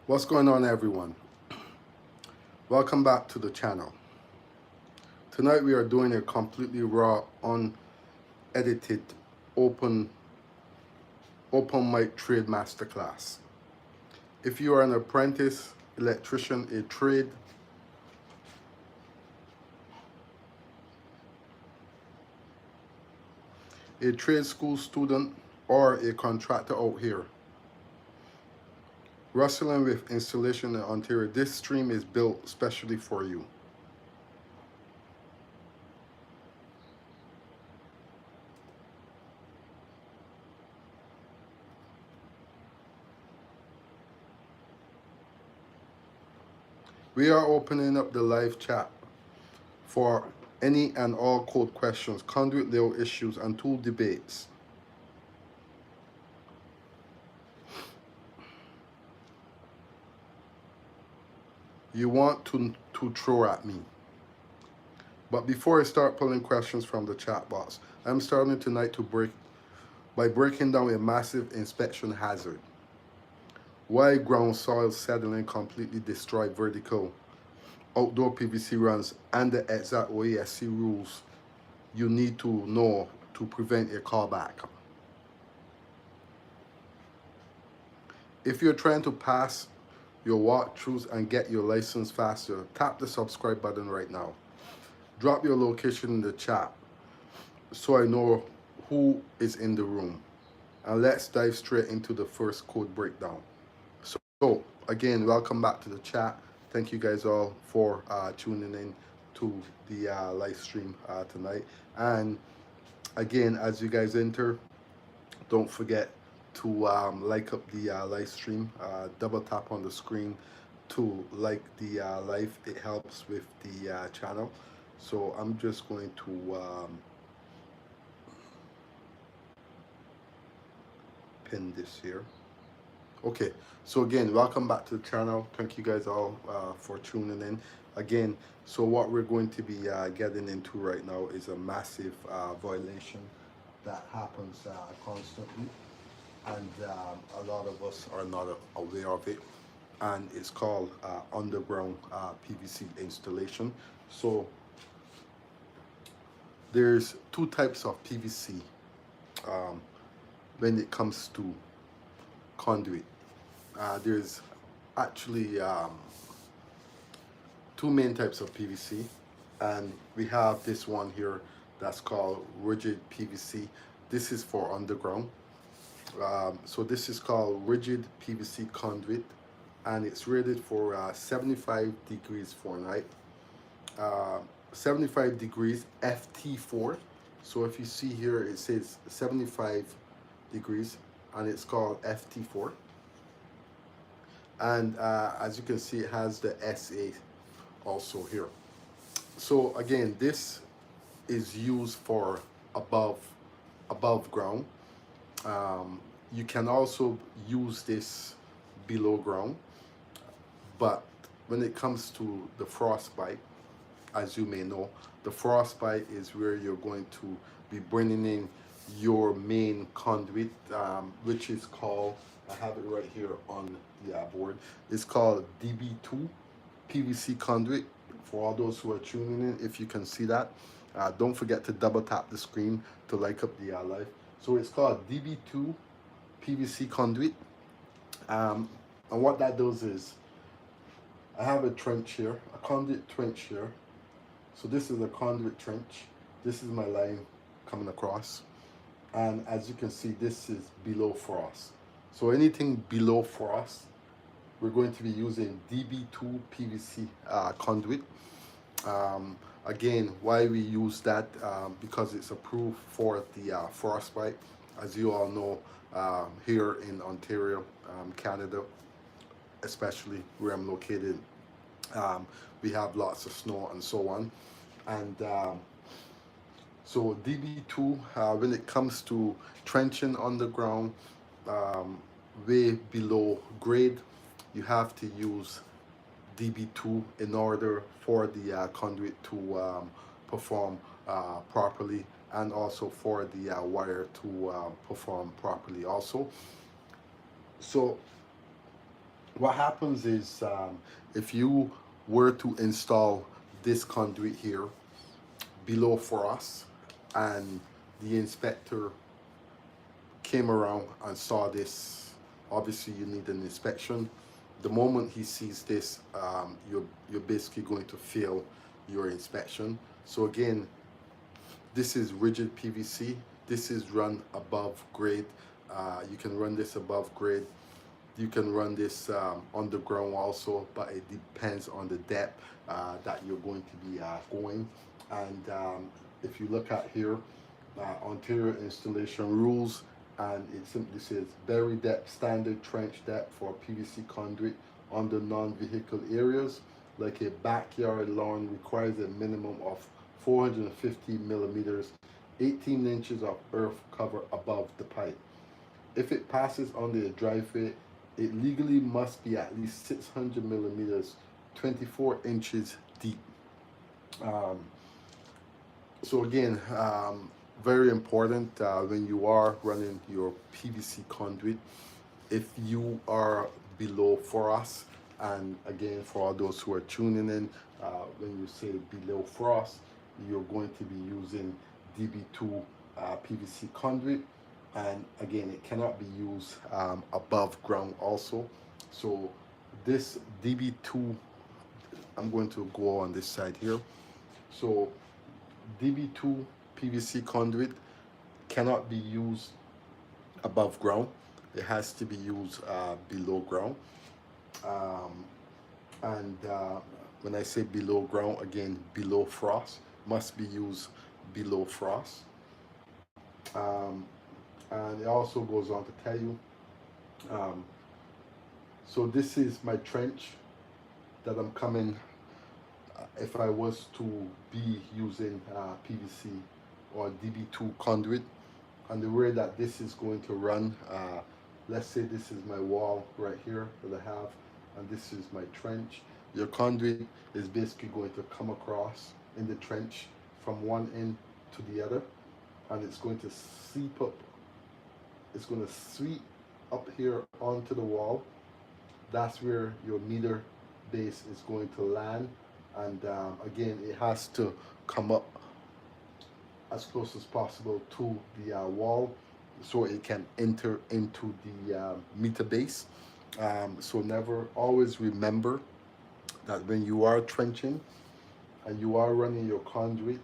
What's going on, everyone? Welcome back to the channel. Tonight we are doing a completely raw, unedited, open mic trade masterclass. If you are an apprentice, electrician, a trade school student, or a contractor out here wrestling with installation in Ontario, this stream is built specially for you. We are opening up the live chat for any and all code questions, conduit layout issues, and tool debates. You want to throw at me. But before I start pulling questions from the chat box, I'm starting tonight by breaking down a massive inspection hazard. Why ground soil settling completely destroy vertical outdoor PVC runs and the exact OESC rules you need to know to prevent a callback. If you're trying to pass your walkthroughs and get your license faster, tap the subscribe button right now. Drop your location in the chat so I know who is in the room. And let's dive straight into the first code breakdown. So again, welcome back to the chat. Thank you guys all for tuning in to the live stream tonight. And again, as you guys enter, don't forget to like up the live stream. Double tap on the screen to like the live. It helps with the channel. So I'm just going to pin this here. Okay, so again, welcome back to the channel. Thank you guys all for tuning in. Again, so what we're going to be getting into right now is a massive violation that happens constantly, and a lot of us are not aware of it, and it's called underground PVC installation. So there's two types of PVC when it comes to conduit. There's actually two main types of PVC, and we have this one here that's called rigid PVC. This is for underground. So this is called rigid PVC conduit, and it's rated for 75 degrees Fahrenheit, 75 degrees FT4. So if you see here, it says 75 degrees, and it's called FT4. And as you can see, it has the SA also here. So again, this is used for above ground. You can also use this below ground, but when it comes to the frostbite, as you may know, the frostbite is where you're going to be bringing in your main conduit, which is called, I have it right here on the board, it's called DB2 PVC conduit. For all those who are tuning in, if you can see that, don't forget to double tap the screen to like up the live. So it's called DB2 PVC conduit, and what that does is, I have a trench here, a conduit trench here. So this is a conduit trench. This is my line coming across. And as you can see, this is below frost. So anything below frost, we're going to be using DB2 PVC conduit. Again, why we use that, because it's approved for the frostbite. As you all know, here in Ontario, Canada, especially where I'm located, we have lots of snow and so on. And so DB2, when it comes to trenching underground, way below grade, you have to use DB2 in order for the conduit to perform properly, and also for the wire to perform properly also. So What happens is if you were to install this conduit here below for us, and the inspector came around and saw this, obviously you need an inspection. The moment he sees this, you're basically going to fail your inspection. So again, this is rigid PVC. This is run above grade. You can run this above grade. You can run this underground also, but it depends on the depth that you're going to be going. And if you look at here, Ontario installation rules, and it simply says bury depth standard trench depth for PVC conduit under non-vehicle areas like a backyard lawn requires a minimum of 450 millimeters, 18 inches of earth cover above the pipe. If it passes under a driveway, it legally must be at least 600 millimeters, 24 inches deep. Um, so again, very important when you are running your PVC conduit. If you are below frost, and again for all those who are tuning in, when you say below frost, you're going to be using DB2 PVC conduit, and again it cannot be used above ground also. So this DB2, I'm going to go on this side here. So DB2 PVC conduit cannot be used above ground. It has to be used below ground. Um, and when I say below ground, again, below frost, must be used below frost. Um, and it also goes on to tell you, um, so this is my trench that I'm coming, if I was to be using PVC or DB2 conduit, and the way that this is going to run, let's say this is my wall right here that I have, and this is my trench. Your conduit is basically going to come across in the trench from one end to the other, and it's going to seep up. It's going to sweep up here onto the wall. That's where your meter base is going to land, and again, it has to come up as close as possible to the wall so it can enter into the meter base. So never, always remember that when you are trenching and you are running your conduit,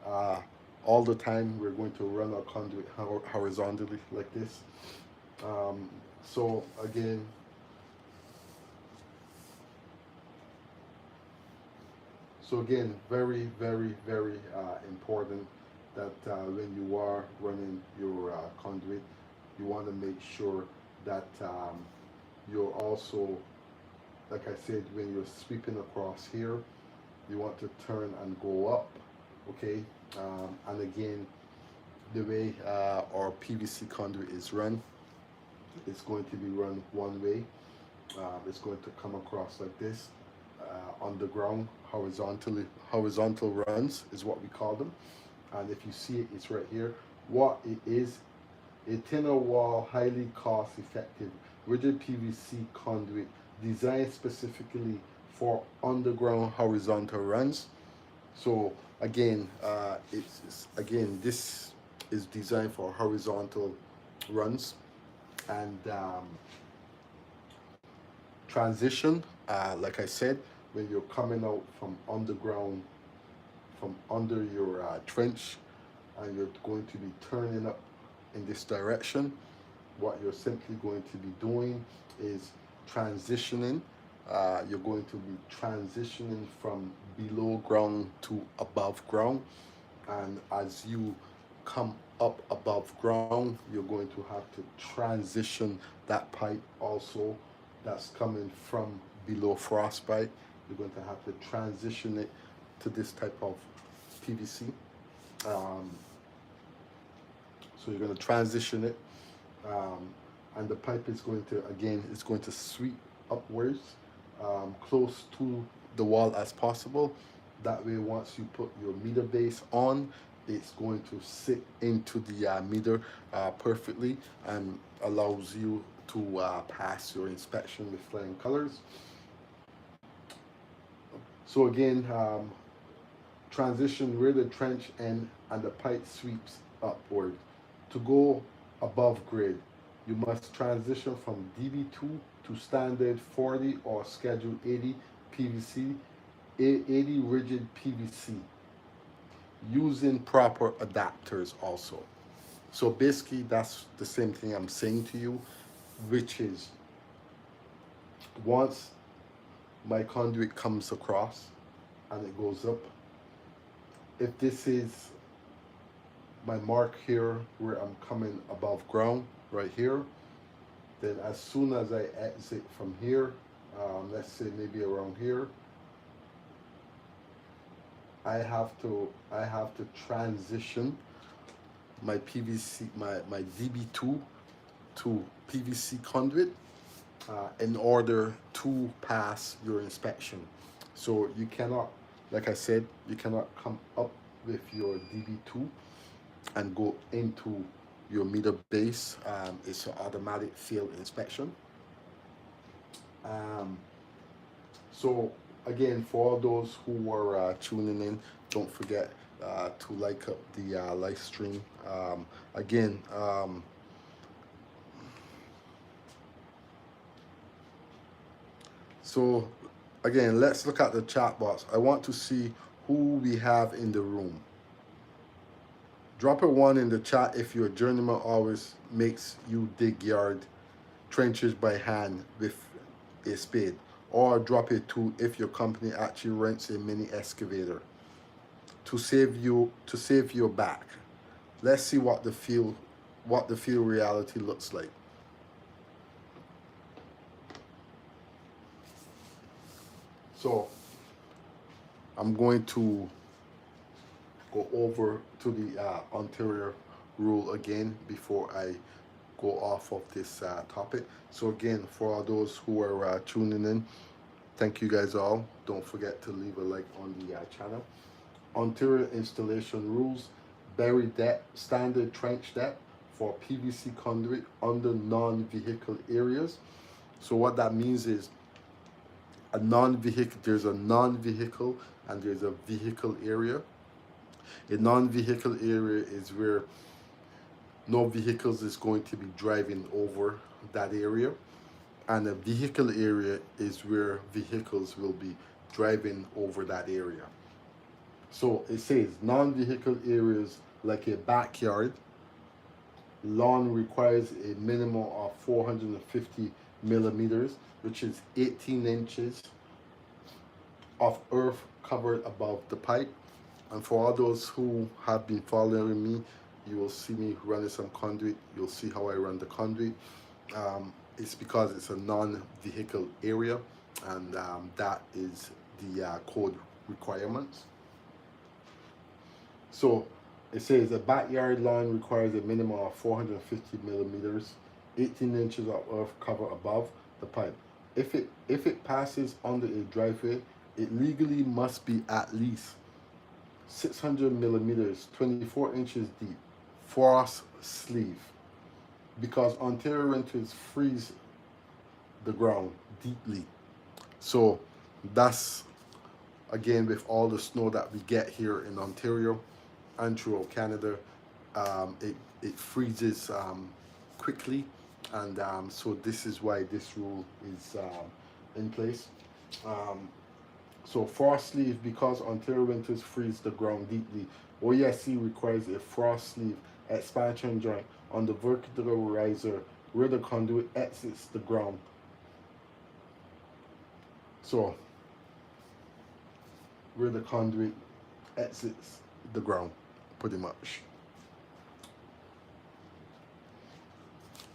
uh, all the time we're going to run our conduit horizontally like this. Um, so again, very, very, very important that when you are running your conduit, you want to make sure that you're also, like I said, when you're sweeping across here, you want to turn and go up, okay? And again, the way our PVC conduit is run, it's going to be run one way. It's going to come across like this, underground, horizontal runs is what we call them. And if you see it, it's right here. What it is, a thinner wall, highly cost effective, rigid PVC conduit designed specifically for underground horizontal runs. So again, again, this is designed for horizontal runs, and transition, like I said, when you're coming out from underground, from under your trench, and you're going to be turning up in this direction, what you're simply going to be doing is transitioning. You're going to be transitioning from below ground to above ground, and as you come up above ground, you're going to have to transition that pipe also that's coming from below frostbite. You're going to have to transition it to this type of PVC. Um, so you're going to transition it, um, and the pipe is going to, again, it's going to sweep upwards, close to the wall as possible. That way, once you put your meter base on, it's going to sit into the meter perfectly, and allows you to pass your inspection with flying colors. So again, transition where the trench end and the pipe sweeps upward. To go above grade, you must transition from DB2 to standard 40 or schedule 80 PVC, 80 rigid PVC, using proper adapters also. So basically that's the same thing I'm saying to you, which is once my conduit comes across and it goes up, if this is my mark here where I'm coming above ground right here, then as soon as I exit from here, let's say maybe around here, I have to transition my PVC, my DB2 to PVC conduit in order to pass your inspection. So you cannot, like I said, you cannot come up with your DB2 and go into your meter base. It's an automatic field inspection. So again, for all those who are tuning in, don't forget to like up the live stream. Again, so again, let's look at the chat box. I want to see who we have in the room. Drop a 1 in the chat if your journeyman always makes you dig yard trenches by hand with a spade, or drop a 2 if your company actually rents a mini excavator to save your back. Let's see what the field reality looks like. So I'm going to go over to the Ontario rule again before I go off of this topic. So again, for all those who are tuning in, thank you guys all. Don't forget to leave a like on the channel. Ontario installation rules: buried depth, standard trench depth for PVC conduit under non-vehicle areas. So what that means is there's a non-vehicle and there's a vehicle area. A non-vehicle area is where no vehicles is going to be driving over that area, and a vehicle area is where vehicles will be driving over that area. So it says non-vehicle areas like a backyard. Lawn requires a minimum of 450 millimeters, which is 18 inches of earth covered above the pipe. And for all those who have been following me, you will see me running some conduit. You'll see how I run the conduit. It's because it's a non-vehicle area, and that is the code requirements. So it says a backyard lawn requires a minimum of 450 millimeters, 18 inches of earth cover above the pipe. If it passes under a driveway, it legally must be at least 600 millimeters, 24 inches deep, frost sleeve, because Ontario winters freeze the ground deeply. So that's, again, with all the snow that we get here in Ontario and throughout Canada, it freezes quickly, and so this is why this rule is in place. So frost sleeve, because Ontario winters freeze the ground deeply, OESC requires a frost sleeve expansion joint on the vertical riser where the conduit exits the ground. So where the conduit exits the ground, pretty much.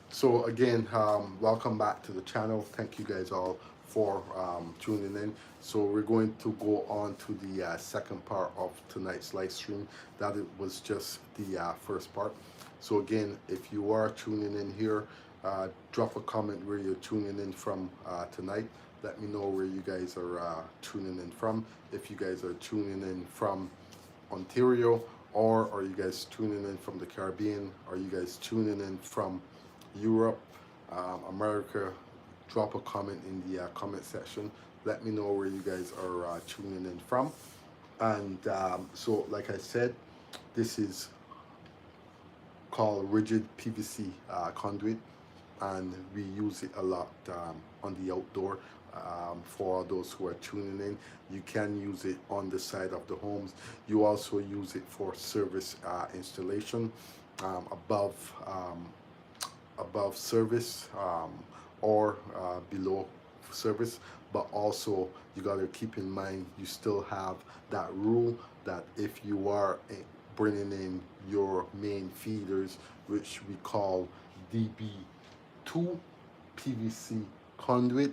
So again, welcome back to the channel. Thank you guys all for tuning in. So we're going to go on to the second part of tonight's live stream. That it was just the first part. So again, if you are tuning in here, drop a comment where you're tuning in from tonight. Let me know where you guys are tuning in from. If you guys are tuning in from Ontario, or are you guys tuning in from the Caribbean? Are you guys tuning in from Europe? America, drop a comment in the comment section. Let me know where you guys are tuning in from. And so, like I said, this is called rigid PVC conduit, and we use it a lot on the outdoor. For those who are tuning in, you can use it on the side of the homes. You also use it for service installation, above above service, or below service. But also you got to keep in mind, you still have that rule that if you are bringing in your main feeders, which we call DB2 PVC conduit,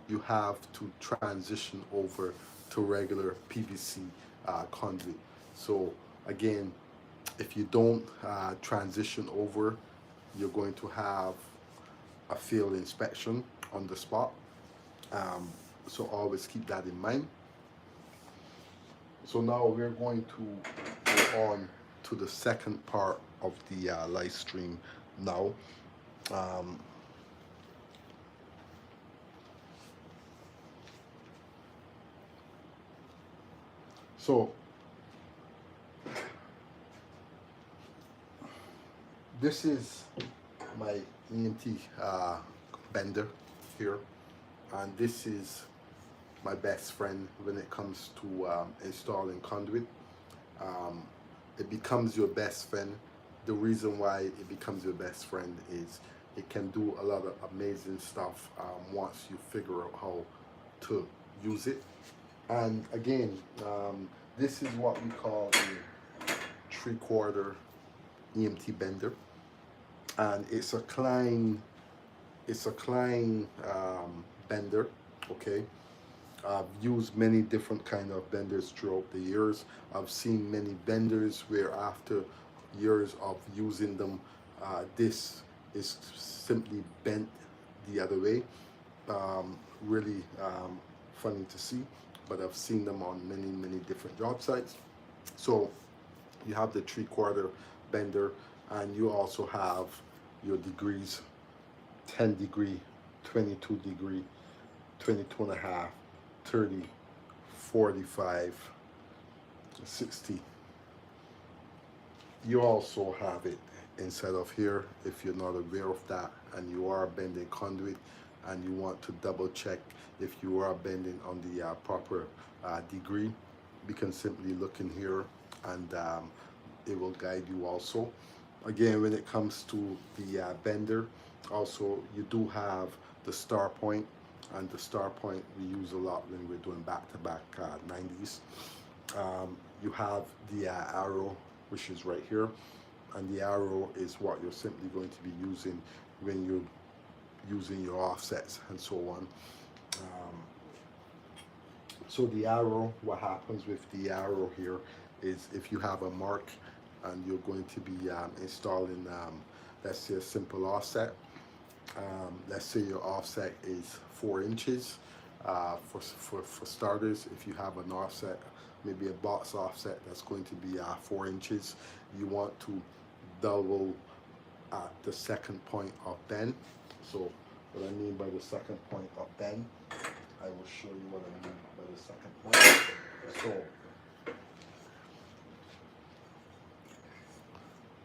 you have to transition over to regular PVC conduit. So again, if you don't transition over, you're going to have a field inspection on the spot. So always keep that in mind. So now we're going to go on to the second part of the live stream now. Um, so this is my EMT bender here, and this is my best friend when it comes to installing conduit. It becomes your best friend. The reason why it becomes your best friend is it can do a lot of amazing stuff once you figure out how to use it. And again, this is what we call a 3/4 EMT bender, and it's a Klein bender. Okay, I've used many different kind of benders throughout the years. I've seen many benders where after years of using them, this is simply bent the other way. Really funny to see, but I've seen them on many different job sites. So you have the 3/4 bender, and you also have your degrees: 10 degree, 22 degree, 22 and a half, 30, 45, 60. You also have it inside of here. If you're not aware of that and you are bending conduit and you want to double check if you are bending on the proper degree, you can simply look in here, and it will guide you also. Again, when it comes to the bender, also you do have the star point, and the star point we use a lot when we're doing back-to-back 90s. You have the arrow, which is right here, and the arrow is what you're simply going to be using when you're using your offsets and so on. So the arrow, what happens with the arrow here is if you have a mark and you're going to be installing, let's say, a simple offset. Let's say your offset is 4 inches. For starters, if you have an offset, maybe a box offset that's going to be 4 inches, you want to double at the second point of bend. So what I mean by the second point of bend, I will show you what I mean by the second point.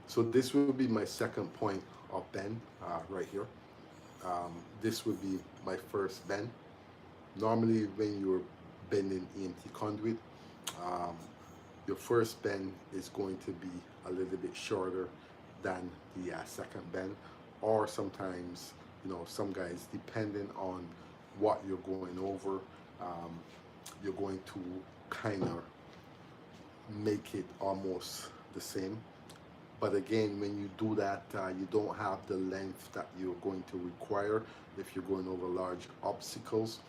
So this will be my second point of bend right here. This would be my first bend. Normally when you're bending EMT conduit, your first bend is going to be a little bit shorter than the second bend, or sometimes, you know, some guys, depending on what you're going over, you're going to kind of make it almost the same. But again, when you do that, you don't have the length that you're going to require if you're going over large obstacles.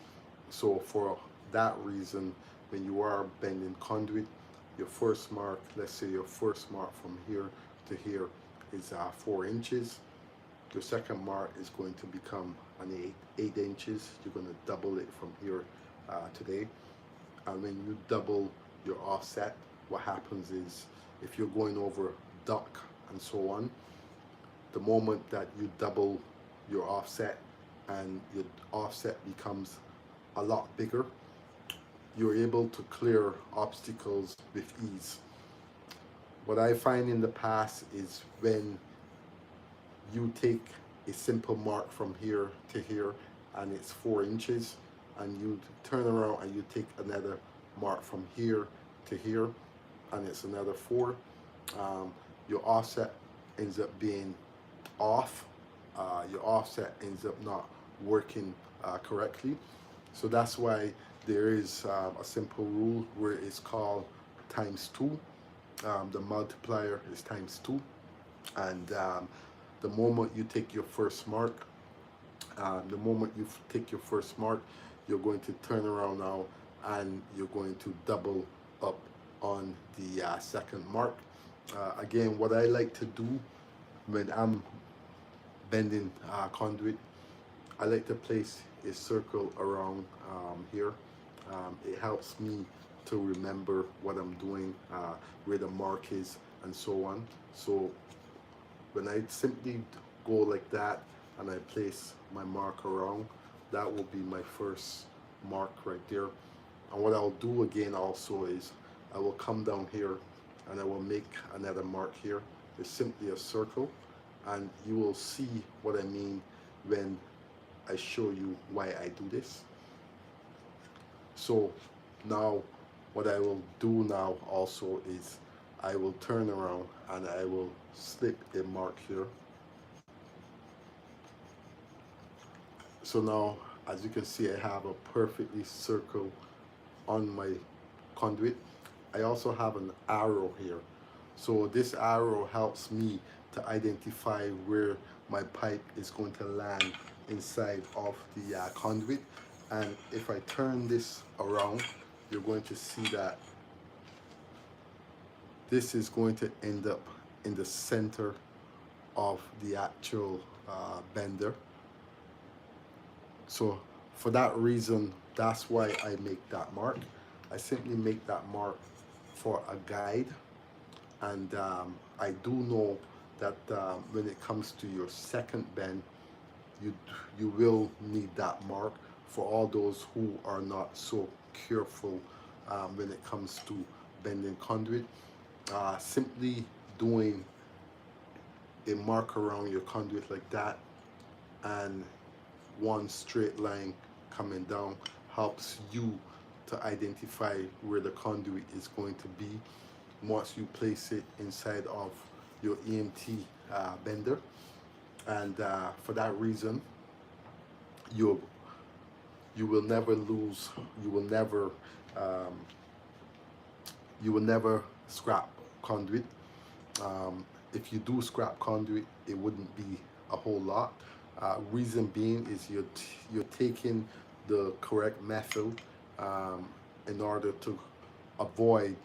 So for that reason, when you are bending conduit, your first mark, let's say your first mark from here to here is 4 inches. Your second mark is going to become an 8 inches. You're going to double it from here to there. And when you double your offset, what happens is, if you're going over duck and so on, the moment that you double your offset, and your offset becomes a lot bigger, you're able to clear obstacles with ease. What I find in the past is when you take a simple mark from here to here and it's 4 inches, and you turn around and you take another mark from here to here and it's another 4, your offset ends up being off. Your offset ends up not working correctly. So that's why there is a simple rule where it's called times 2. The multiplier is times 2, and the moment you take your first mark, you're going to turn around now and you're going to double up on the second mark. Again, what I like to do when I'm bending conduit, I like to place a circle around here. It helps me to remember what I'm doing, where the mark is, and so on. So when I simply go like that and I place my mark around, that will be my first mark right there. And what I'll do again also is I will come down here and I will make another mark here. It's simply a circle, and you will see what I mean when I show you why I do this. So now what I will do now also is I will turn around and I will slip a mark here. So now, as you can see, I have a perfectly circle on my conduit. I also have an arrow here. So this arrow helps me to identify where my pipe is going to land inside of the conduit. And if I turn this around, you're going to see that this is going to end up in the center of the actual bender. So for that reason, that's why I make that mark. I simply make that mark for a guide. And I do know that when it comes to your second bend, you will need that mark for all those who are not so careful when it comes to bending conduit. Simply doing a mark around your conduit like that and one straight line coming down helps you to identify where the conduit is going to be once you place it inside of your EMT bender. And for that reason, you will never lose, you will never scrap conduit. If you do scrap conduit, it wouldn't be a whole lot. Reason being is you're taking the correct method in order to avoid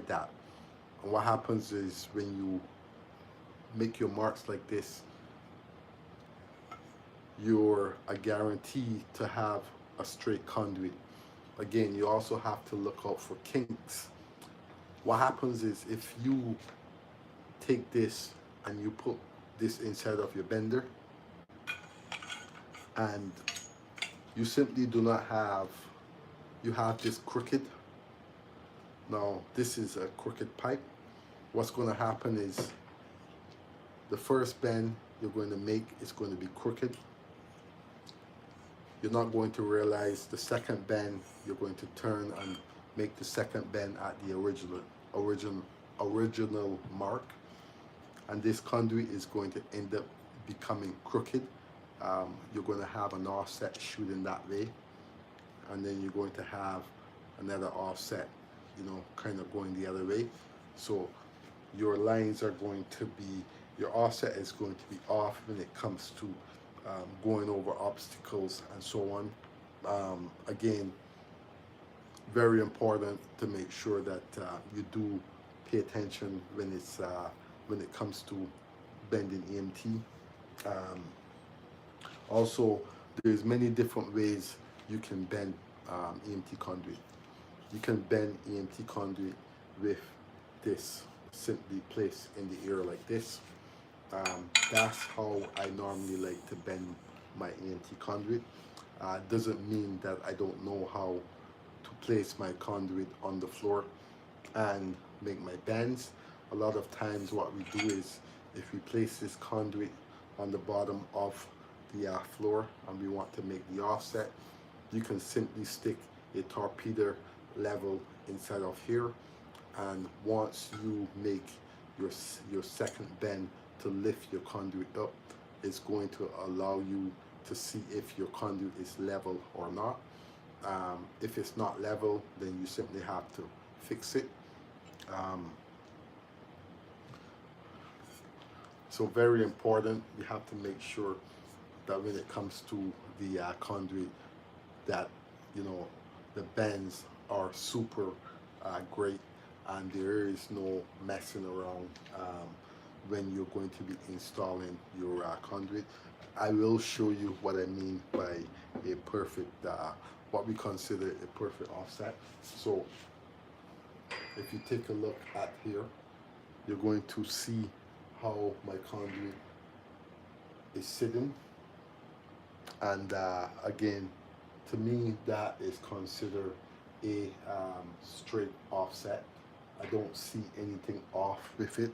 that. And what happens is when you make your marks like this, you're a guarantee to have a straight conduit. Again, you also have to look out for kinks. What happens is if you take this and you put this inside of your bender and you simply do not have, you have this crooked. Now this is a crooked pipe. What's going to happen is the first bend you're going to make is going to be crooked. You're not going to realize the second bend you're going to turn and make the second bend at the original mark, and this conduit is going to end up becoming crooked. You're going to have an offset shooting that way, and then you're going to have another offset, kind of going the other way. So your lines are going to be, your offset is going to be off when it comes to going over obstacles and so on. Again, very important to make sure that you do pay attention when it comes to bending EMT. Also, there's many different ways you can bend EMT conduit. You can bend EMT conduit with this, simply placed in the air like this. That's how I normally like to bend my EMT conduit. Doesn't mean that I don't know how to place my conduit on the floor and make my bends. A lot of times what we do is, if we place this conduit on the bottom of the floor and we want to make the offset, you can simply stick a torpedo level inside of here, and once you make your second bend to lift your conduit up, it's going to allow you to see if your conduit is level or not. If it's not level, then you simply have to fix it. Um, so very important, you have to make sure that when it comes to the conduit, that you know the bends are super great, and there is no messing around when you're going to be installing your conduit. I will show you what I mean by a perfect, what we consider a perfect offset. So if you take a look at here, you're going to see how my conduit is sitting, and again, to me that is considered a straight offset. I don't see anything off with it.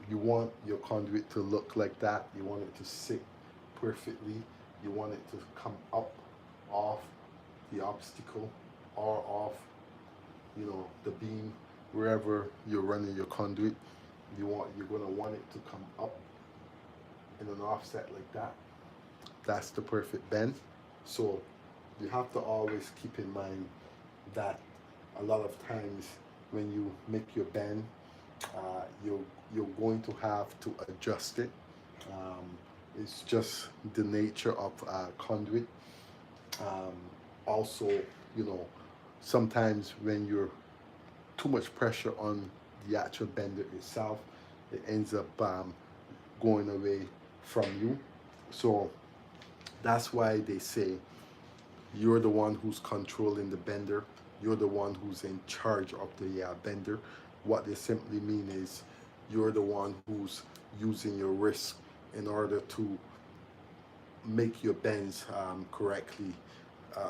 You want your conduit to look like that. You want it to sit perfectly. You want it to come up off the obstacle or off, the beam, wherever you're running your conduit. You're gonna want it to come up in an offset like that. That's the perfect bend. So you have to always keep in mind that a lot of times when you make your bend, you're going to have to adjust it. Um, it's just the nature of conduit. Um, Also, you know, sometimes when you're too much pressure on the actual bender itself, it ends up going away from you. So that's why they say you're the one who's controlling the bender. You're the one who's in charge of the bender. What they simply mean is you're the one who's using your wrist in order to make your bends correctly.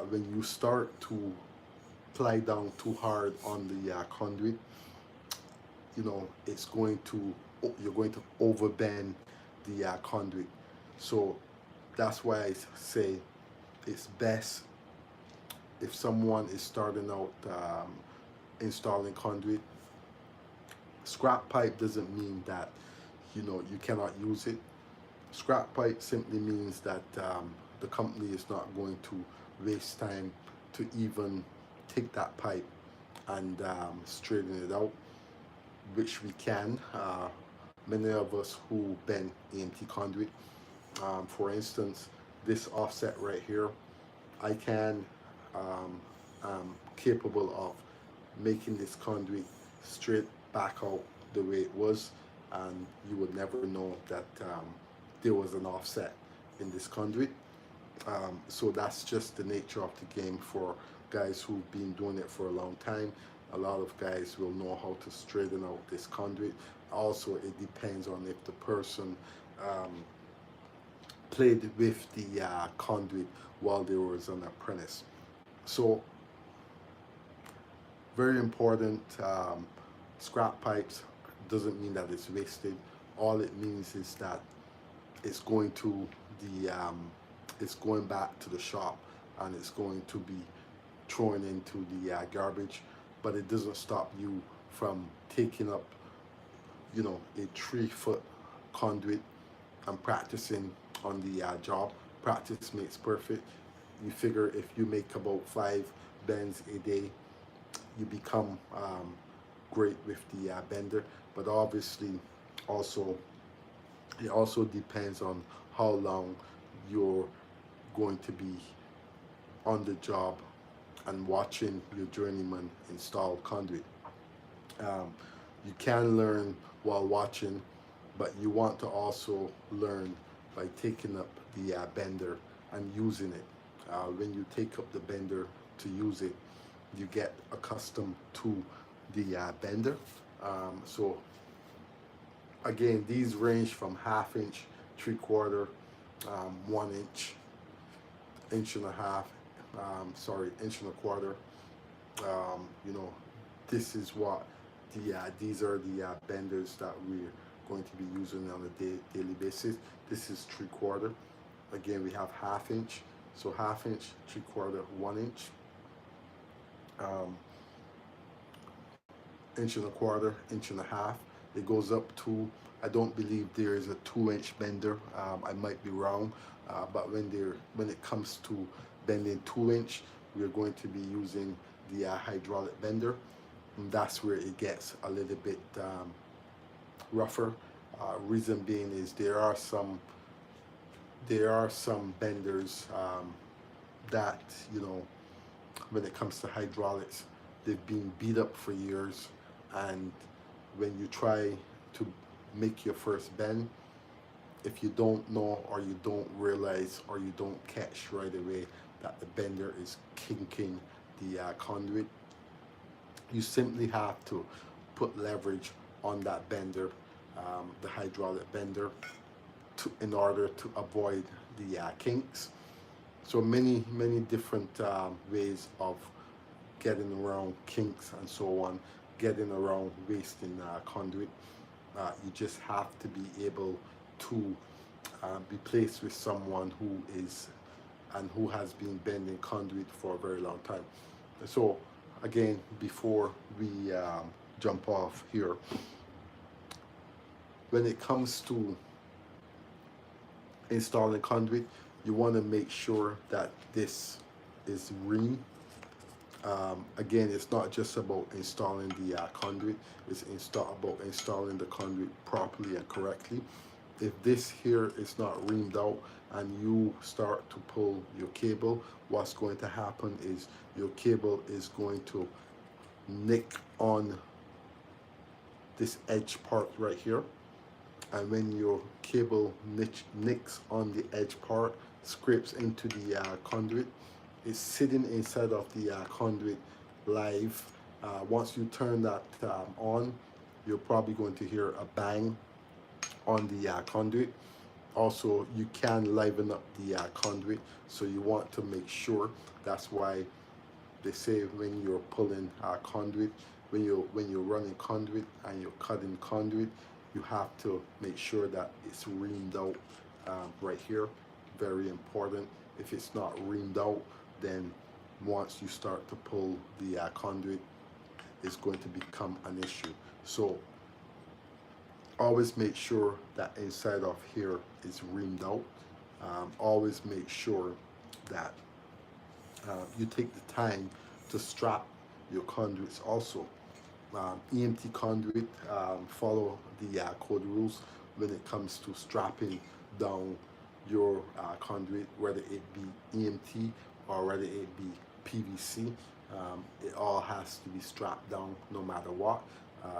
When you start to ply down too hard on the conduit, it's going to you're going to overbend the conduit. So that's why I say it's best if someone is starting out installing conduit. Scrap pipe doesn't mean that you cannot use it. Scrap pipe simply means that the company is not going to waste time to even take that pipe and straighten it out, which we can. Many of us who bend EMT conduit, for instance, this offset right here, I can capable of making this conduit straight back out the way it was, and you would never know that there was an offset in this conduit. So that's just the nature of the game for guys who've been doing it for a long time. A lot of guys will know how to straighten out this conduit. Also, it depends on if the person played with the conduit while they was an apprentice. So very important. Scrap pipes doesn't mean that it's wasted. All it means is that it's going to the it's going back to the shop, and it's going to be thrown into the garbage. But it doesn't stop you from taking up a 3 foot conduit and practicing on the job. Practice makes perfect. You figure if you make about 5 bends a day, you become great with the bender. But obviously, also it also depends on how long you're going to be on the job and watching your journeyman install conduit. Um, you can learn while watching, but you want to also learn by taking up the bender and using it. When you take up the bender to use it, you get accustomed to the bender. So Again, these range from 1/2 inch, 3/4, 1 inch, inch and a half, sorry, inch and a quarter. You know, this is what these are the benders that we're going to be using on a daily basis. This is 3/4. Again, we have 1/2 inch, so 1/2 inch, 3/4, 1 inch, um, inch and a quarter, inch and a half. It goes up to, I don't believe there is a 2 inch bender. I might be wrong, but when it comes to bending 2 inch, we're going to be using the hydraulic bender, and that's where it gets a little bit rougher. Reason being is there are some benders that, you know, when it comes to hydraulics, they've been beat up for years, and when you try to make your first bend, if you don't know, or you don't realize, or you don't catch right away that the bender is kinking the conduit, you simply have to put leverage on that bender, the hydraulic bender, in order to avoid the kinks. So many different ways of getting around kinks and so on, getting around wasting conduit. You just have to be able to be placed with someone who has been bending conduit for a very long time. So again, before we jump off here, when it comes to installing conduit, you want to make sure that this is reamed. Again, it's not just about installing the conduit, it's about installing the conduit properly and correctly. If this here is not reamed out and you start to pull your cable, what's going to happen is your cable is going to nick on this edge part right here. And when your cable nicks on the edge part, scrapes into the conduit, it's sitting inside of the conduit live. Once you turn that on, you're probably going to hear a bang on the conduit. Also, you can liven up the conduit, so you want to make sure. That's why they say when you're pulling conduit, when you're running conduit and you're cutting conduit, you have to make sure that it's reamed out right here. Very important. If it's not reamed out, then once you start to pull the conduit, it's going to become an issue. So always make sure that inside of here is reamed out. Always make sure that you take the time to strap your conduits also. EMT conduit follow the code rules when it comes to strapping down your conduit, whether it be EMT or whether it be PVC. It all has to be strapped down no matter what.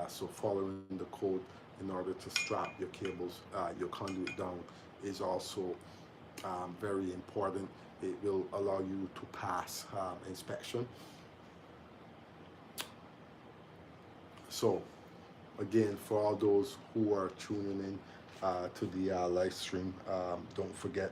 So following the code in order to strap your cables, your conduit down, is also very important. It will allow you to pass inspection. So again, for all those who are tuning in to the live stream, don't forget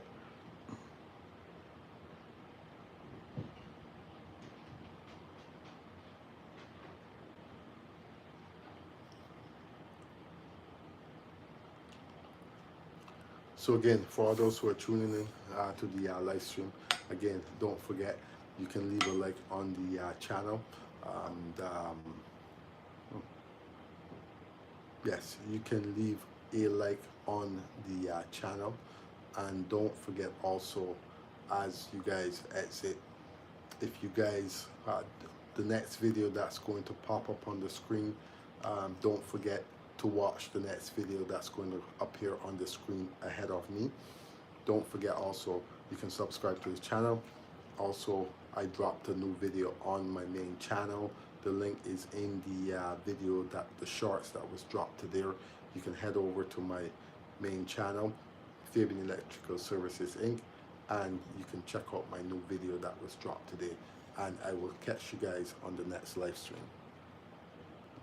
So again, for all those who are tuning in to the live stream, again, don't forget, you can leave a like on the channel. And yes, you can leave a like on the channel. And don't forget also, as you guys exit, if you guys, the next video that's going to pop up on the screen, don't forget to watch the next video that's going to appear on the screen ahead of me. Don't forget also, you can subscribe to his channel. Also, I dropped a new video on my main channel. The link is in the video, that the shorts that was dropped to there. You can head over to my main channel, Fabian Electrical Services Inc., and you can check out my new video that was dropped today. And I will catch you guys on the next live stream.